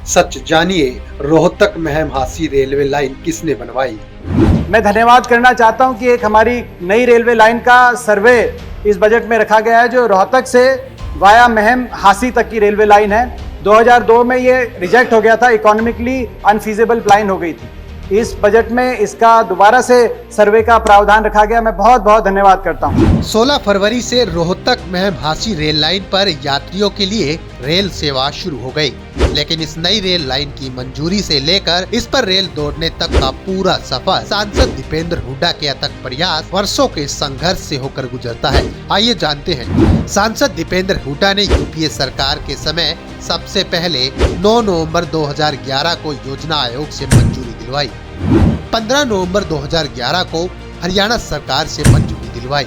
सच जानिए, Rohtak Meham हासी railway line किसने बनवाई। मैं धन्यवाद करना चाहता हूं कि एक हमारी नई रेलवे लाइन का सर्वे इस बजट में रखा गया है, जो रोहतक से वाया महम हासी तक की रेलवे लाइन है। 2002 में ये रिजेक्ट हो गया था, इकोनॉमिकली अनफीजिबल लाइन हो गई थी। इस बजट में इसका दोबारा से सर्वे का प्रावधान रखा गया। मैं बहुत बहुत धन्यवाद करता हूं। 16 फरवरी से रोहतक महम हासी रेल लाइन पर यात्रियों के लिए रेल सेवा शुरू हो गई, लेकिन इस नई रेल लाइन की मंजूरी से लेकर इस पर रेल दौड़ने तक का पूरा सफर सांसद दीपेंद्र हुड्डा के अथक प्रयास वर्षों के संघर्ष से होकर गुजरता है। आइए जानते हैं। सांसद दीपेंद्र हुड्डा ने यूपीए सरकार के समय सबसे पहले 9 नवंबर 2011 को योजना आयोग से मंजूरी दिलवाई। 15 नवंबर 2011 को हरियाणा सरकार से मंजूरी दिलवाई।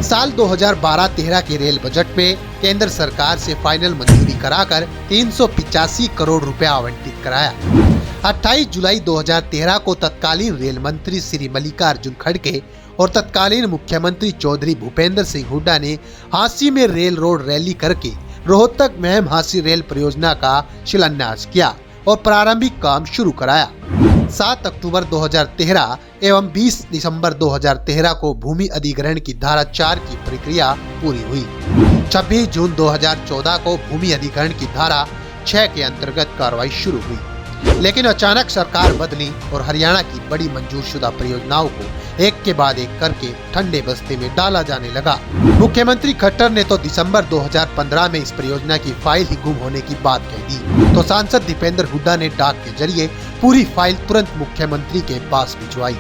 साल 2012-13 के रेल बजट में केंद्र सरकार से फाइनल मंजूरी कराकर 385 करोड़ रुपया आवंटित कराया। 28 जुलाई 2013 को तत्कालीन रेल मंत्री श्री मल्लिकार्जुन खड़गे और तत्कालीन मुख्यमंत्री चौधरी भूपेंद्र सिंह हुड्डा ने हांसी में रेल रोड रैली करके रोहतक महम हासी रेल परियोजना का शिलान्यास किया और प्रारंभिक काम शुरू कराया। 7 अक्टूबर 2013 एवं 20 दिसंबर 2013 को भूमि अधिग्रहण की धारा 4 की प्रक्रिया पूरी हुई। 26 जून 2014 को भूमि अधिग्रहण की धारा 6 के अंतर्गत कार्रवाई शुरू हुई, लेकिन अचानक सरकार बदली और हरियाणा की बड़ी मंजूरशुदा परियोजनाओं को एक के बाद एक करके ठंडे बस्ते में डाला जाने लगा। मुख्यमंत्री खट्टर ने तो दिसंबर 2015 में इस परियोजना की फाइल ही गुम होने की बात कह दी, तो सांसद दीपेंद्र हुड्डा ने डाक के जरिए पूरी फाइल तुरंत मुख्यमंत्री के पास भिजवाई।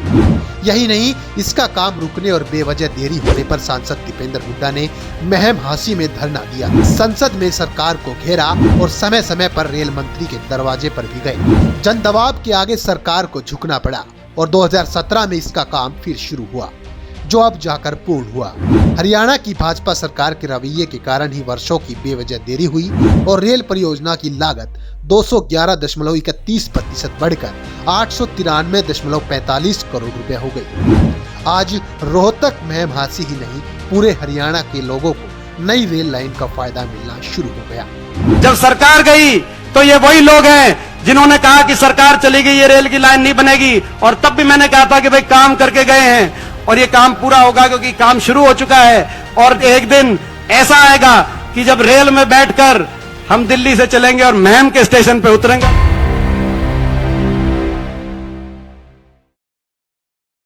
यही नहीं, इसका काम रुकने और बेवजह देरी होने पर सांसद दीपेंद्र हुड्डा ने महम हासी में धरना दिया, संसद में सरकार को घेरा और समय समय पर रेल मंत्री के दरवाजे पर भी गए। जन दबाव के आगे सरकार को झुकना पड़ा और 2017 में इसका काम फिर शुरू हुआ, जो अब जाकर पूर्ण हुआ। हरियाणा की भाजपा सरकार के रवैये के कारण ही वर्षों की बेवजह देरी हुई और रेल परियोजना की लागत 211.31% बढ़कर 893.45 करोड़ रुपए हो गई। आज रोहतक महम हासी ही नहीं, पूरे हरियाणा के लोगों को नई रेल लाइन का फायदा मिलना शुरू हो गया। जब सरकार गई तो ये वही लोग हैं जिन्होंने कहा कि सरकार चली गई, ये रेल की लाइन नहीं बनेगी, और तब भी मैंने कहा था कि भाई काम करके गए हैं और ये काम पूरा होगा, क्योंकि काम शुरू हो चुका है। और एक दिन ऐसा आएगा कि जब रेल में बैठकर हम दिल्ली से चलेंगे और महम के स्टेशन पे उतरेंगे।